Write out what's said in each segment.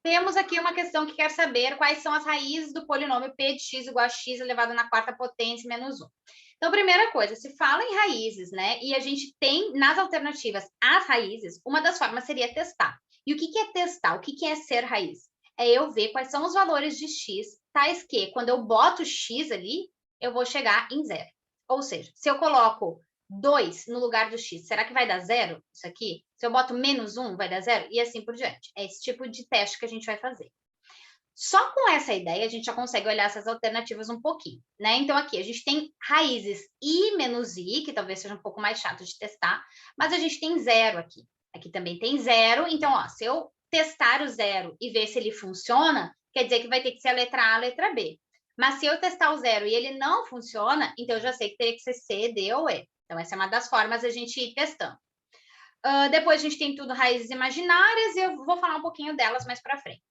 temos aqui uma questão que quer saber quais são as raízes do polinômio p de x igual a x elevado na quarta potência menos 1. Então, primeira coisa, se fala em raízes, né? E a gente tem nas alternativas as raízes, uma das formas seria testar. E o que é testar? O que é ser raiz? É eu ver quais são os valores de x, tais que, quando eu boto x ali, eu vou chegar em zero. Ou seja, se eu coloco 2 no lugar do x, será que vai dar zero isso aqui? Se eu boto menos 1, vai dar zero? E assim por diante. É esse tipo de teste que a gente vai fazer. Só com essa ideia, a gente já consegue olhar essas alternativas um pouquinho, né? Então, aqui, a gente tem raízes i menos i, que talvez seja um pouco mais chato de testar, mas a gente tem zero aqui. Aqui também tem zero, então, ó, se eu testar o zero e ver se ele funciona, quer dizer que vai ter que ser a letra A, a letra B. Mas se eu testar o zero e ele não funciona, então eu já sei que teria que ser C, D ou E. Então, essa é uma das formas da gente ir testando. Depois a gente tem tudo raízes imaginárias, e eu vou falar um pouquinho delas mais para frente.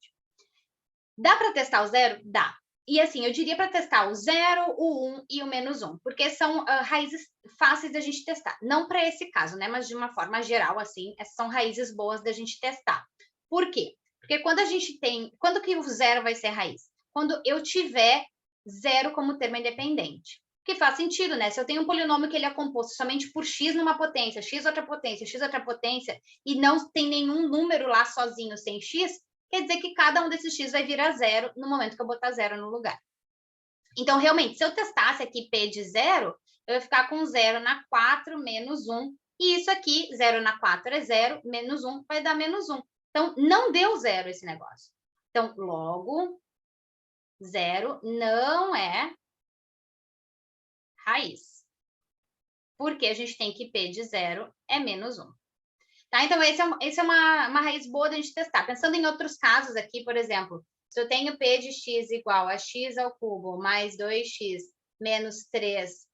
Dá para testar o zero? Dá. E assim, eu diria para testar o 0, o 1 e o menos 1, porque são raízes fáceis da gente testar. Não para esse caso, né? Mas de uma forma geral, assim, essas são raízes boas da gente testar. Por quê? Porque quando a gente tem... Quando que o zero vai ser raiz? Quando eu tiver zero como termo independente. Que faz sentido, né? Se eu tenho um polinômio que ele é composto somente por x numa potência, x outra potência, e não tem nenhum número lá sozinho sem x, quer dizer que cada um desses x vai virar zero no momento que eu botar zero no lugar. Então, realmente, se eu testasse aqui p de zero, eu ia ficar com 0 na 4 menos 1. E isso aqui, 0 na 4 é 0, menos 1 vai dar menos 1. Então, não deu zero esse negócio. Então, logo, zero não é raiz. Porque a gente tem que p de zero é menos 1. Tá? Então, esse é uma raiz boa da gente testar. Pensando em outros casos aqui, por exemplo, se eu tenho p de x igual a x ao cubo mais 2x menos 3,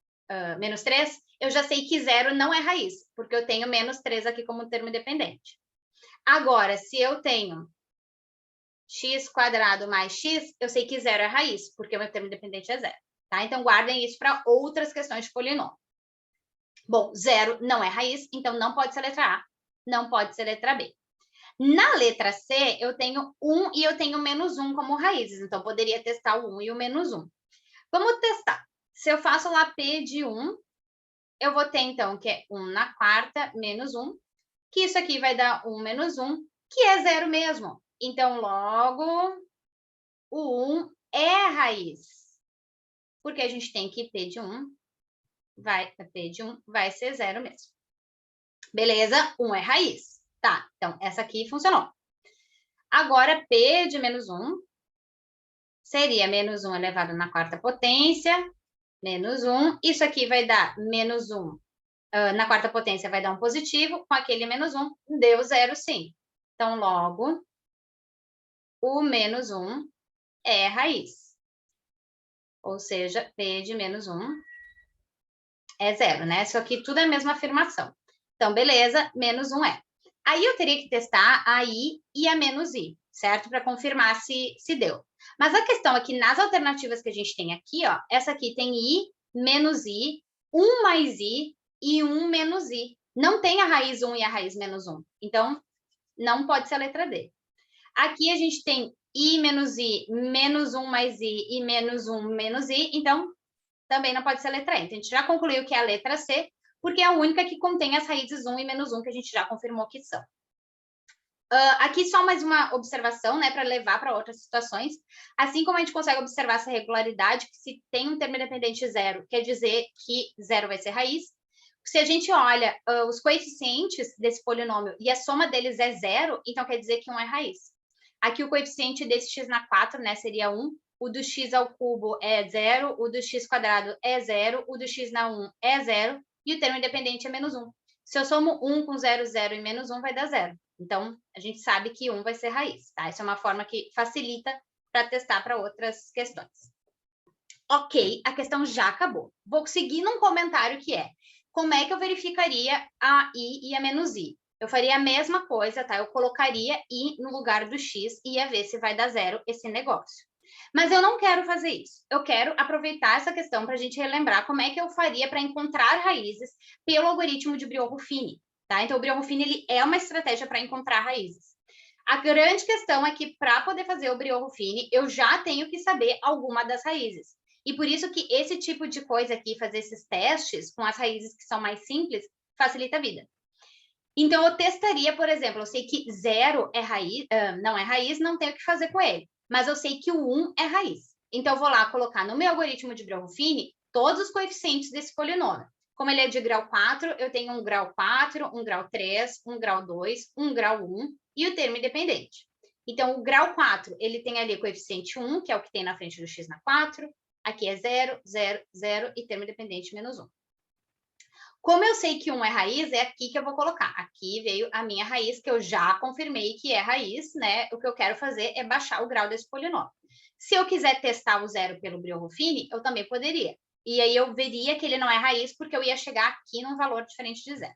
eu já sei que zero não é raiz, porque eu tenho menos 3 aqui como termo independente. Agora, se eu tenho x quadrado mais x, eu sei que zero é raiz, porque o meu termo independente é zero. Tá? Então, guardem isso para outras questões de polinômio. Bom, zero não é raiz, então não pode ser letra A, não pode ser letra B. Na letra C, eu tenho 1 e eu tenho menos 1 como raízes, então poderia testar o 1 e o menos 1. Vamos testar. Se eu faço lá P de 1, eu vou ter, então, que é 1 na quarta menos 1, que isso aqui vai dar 1 menos 1, que é zero mesmo. Então, logo, o 1 é raiz, porque a gente tem que P de 1 vai ser zero mesmo. Beleza? 1 é raiz. Tá, então essa aqui funcionou. Agora, P de menos 1 seria menos 1 elevado na quarta potência, menos 1. Isso aqui vai dar menos 1. Na quarta potência vai dar um positivo, com aquele menos 1, deu zero sim. Então, logo, o menos 1 é raiz. Ou seja, P de menos 1 é zero, né? Isso aqui tudo é a mesma afirmação. Então, beleza, menos 1 é. Aí eu teria que testar a I e a menos I, certo? Para confirmar se deu. Mas a questão é que nas alternativas que a gente tem aqui, ó, essa aqui tem I, menos I, 1 mais I e 1 menos I. Não tem a raiz 1 e a raiz menos 1. Então, não pode ser a letra D. Aqui a gente tem I menos I, menos 1 mais I e menos 1 menos I. Então, também não pode ser a letra E. Então, a gente já concluiu que é a letra C, porque é a única que contém as raízes 1 e menos 1, que a gente já confirmou que são. Aqui só mais uma observação, né, para levar para outras situações. Assim como a gente consegue observar essa regularidade, que se tem um termo independente zero, quer dizer que zero vai ser raiz. Se a gente olha os coeficientes desse polinômio e a soma deles é zero, então quer dizer que 1 é raiz. Aqui o coeficiente desse x na 4, né, seria 1. O do x ao cubo é 0, o do x quadrado é 0, o do x na 1 é 0, e o termo independente é menos 1. Se eu somo 1 com 0, 0 e menos 1, vai dar 0. Então, a gente sabe que 1 vai ser raiz, tá? Essa é uma forma que facilita para testar para outras questões. Ok, a questão já acabou. Vou seguir num comentário que é: como é que eu verificaria a I e a menos I? Eu faria a mesma coisa, tá? Eu colocaria I no lugar do X e ia ver se vai dar zero esse negócio. Mas eu não quero fazer isso. Eu quero aproveitar essa questão para a gente relembrar como é que eu faria para encontrar raízes pelo algoritmo de Briot-Ruffini, tá? Então, o Briot-Ruffini ele é uma estratégia para encontrar raízes. A grande questão é que, para poder fazer o Brioche Fine, eu já tenho que saber alguma das raízes. E por isso que esse tipo de coisa aqui, fazer esses testes com as raízes que são mais simples, facilita a vida. Então, eu testaria, por exemplo, eu sei que 0 é raiz, não é raiz, não tenho o que fazer com ele. Mas eu sei que o 1 é raiz. Então, eu vou lá colocar no meu algoritmo de Brioche Fine todos os coeficientes desse polinômio. Como ele é de grau 4, eu tenho um grau 4, um grau 3, um grau 2, um grau 1 e o termo independente. Então, o grau 4, ele tem ali o coeficiente 1, que é o que tem na frente do x na 4. Aqui é 0, 0, 0 e termo independente menos 1. Como eu sei que 1 é raiz, é aqui que eu vou colocar. Aqui veio a minha raiz, que eu já confirmei que é raiz, né? O que eu quero fazer é baixar o grau desse polinômio. Se eu quiser testar o 0 pelo Brioche Fine, eu também poderia. E aí eu veria que ele não é raiz, porque eu ia chegar aqui num valor diferente de 0.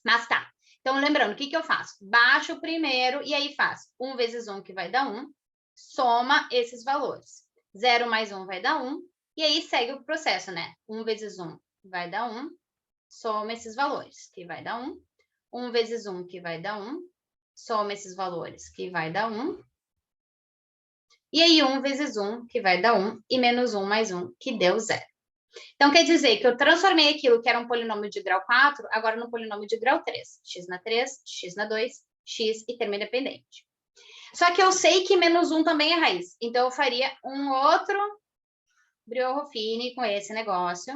Mas tá. Então, lembrando, o que eu faço? Baixo o primeiro e aí faço 1 vezes 1, que vai dar 1. Soma esses valores. 0 mais 1 vai dar 1. E aí segue o processo, né? 1 vezes 1 vai dar 1. Soma esses valores, que vai dar 1. 1 vezes 1, que vai dar 1. Soma esses valores, que vai dar 1. E aí 1 vezes 1, que vai dar 1. E menos 1 mais 1, que deu 0. Então, quer dizer que eu transformei aquilo que era um polinômio de grau 4, agora num polinômio de grau 3. X na 3, x na 2, x e termo independente. Só que eu sei que menos 1 também é raiz. Então, eu faria um outro Brioche Fine com esse negócio,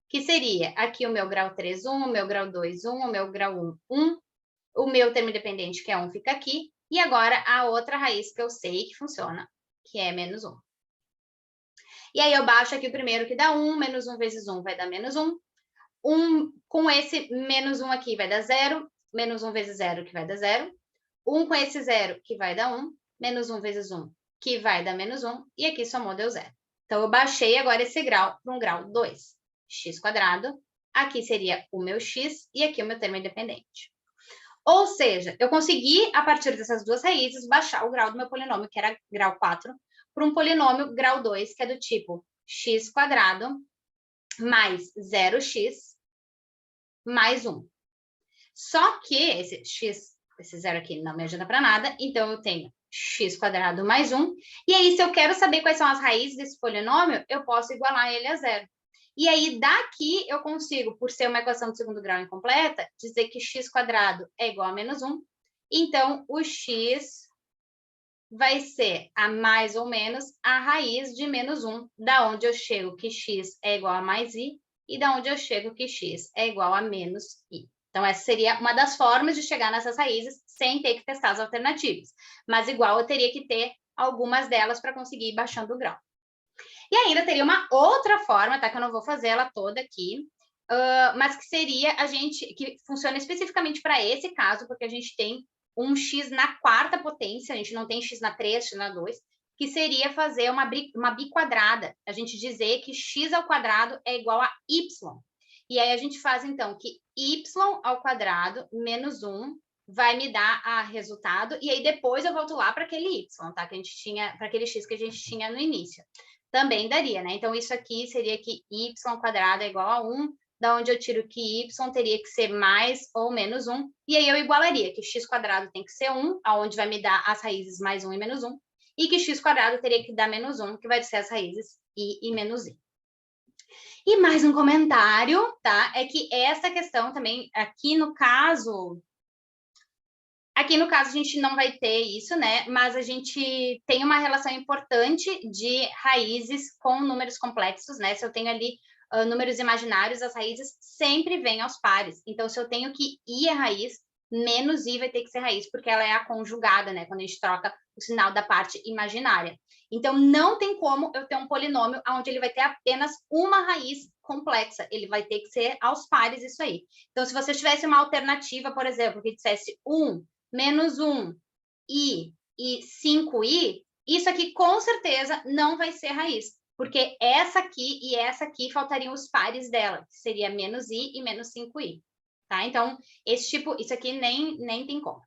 que seria aqui o meu grau 3, 1, o meu grau 2, 1, o meu grau 1, 1, o meu termo independente, que é 1, fica aqui, e agora a outra raiz que eu sei que funciona, que é menos 1. E aí eu baixo aqui o primeiro, que dá 1, menos 1 vezes 1 vai dar menos 1. Com esse menos 1 aqui vai dar 0, menos 1 vezes 0, que vai dar 0. 1 com esse 0, que vai dar 1, menos 1 vezes 1, que vai dar menos 1, e aqui somou, deu 0. Então, eu baixei agora esse grau para um grau 2. X², aqui seria o meu x, e aqui o meu termo independente. Ou seja, eu consegui, a partir dessas duas raízes, baixar o grau do meu polinômio, que era grau 4, para um polinômio grau 2, que é do tipo x² mais 0x mais 1. Só que esse 0 aqui não me ajuda para nada, então eu tenho x² mais 1. E aí, se eu quero saber quais são as raízes desse polinômio, eu posso igualar ele a 0. E aí, daqui, eu consigo, por ser uma equação de segundo grau incompleta, dizer que x² é igual a menos 1. Então, o x vai ser a mais ou menos a raiz de menos 1, da onde eu chego que x é igual a mais i, e da onde eu chego que x é igual a menos i. Então, essa seria uma das formas de chegar nessas raízes sem ter que testar as alternativas. Mas, igual, eu teria que ter algumas delas para conseguir ir baixando o grau. E ainda teria uma outra forma, tá? Que eu não vou fazer ela toda aqui, mas que seria que funciona especificamente para esse caso, porque a gente tem um x na quarta potência, a gente não tem x na 3, x na 2, que seria fazer uma biquadrada, a gente dizer que x ao quadrado é igual a y. E aí a gente faz, então, que y ao quadrado menos 1 vai me dar a resultado, e aí depois eu volto lá para aquele y, tá? Que a gente tinha, para aquele x que a gente tinha no início. Também daria, né? Então, isso aqui seria que y ao quadrado é igual a 1, da onde eu tiro que y teria que ser mais ou menos 1, e aí eu igualaria que x² tem que ser 1, aonde vai me dar as raízes mais 1 e menos 1, e que x² teria que dar menos 1, que vai ser as raízes i e menos i. E mais um comentário, tá? É que essa questão também, aqui no caso, a gente não vai ter isso, né? Mas a gente tem uma relação importante de raízes com números complexos, né? Se eu tenho ali números imaginários, as raízes sempre vêm aos pares. Então, se eu tenho que i é raiz, menos i vai ter que ser raiz, porque ela é a conjugada, né? Quando a gente troca o sinal da parte imaginária. Então, não tem como eu ter um polinômio onde ele vai ter apenas uma raiz complexa. Ele vai ter que ser aos pares isso aí. Então, se você tivesse uma alternativa, por exemplo, que dissesse 1 menos 1 i e 5i, isso aqui com certeza não vai ser raiz, porque essa aqui e essa aqui faltariam os pares dela, que seria menos i e menos 5i, tá? Então, isso aqui nem tem como.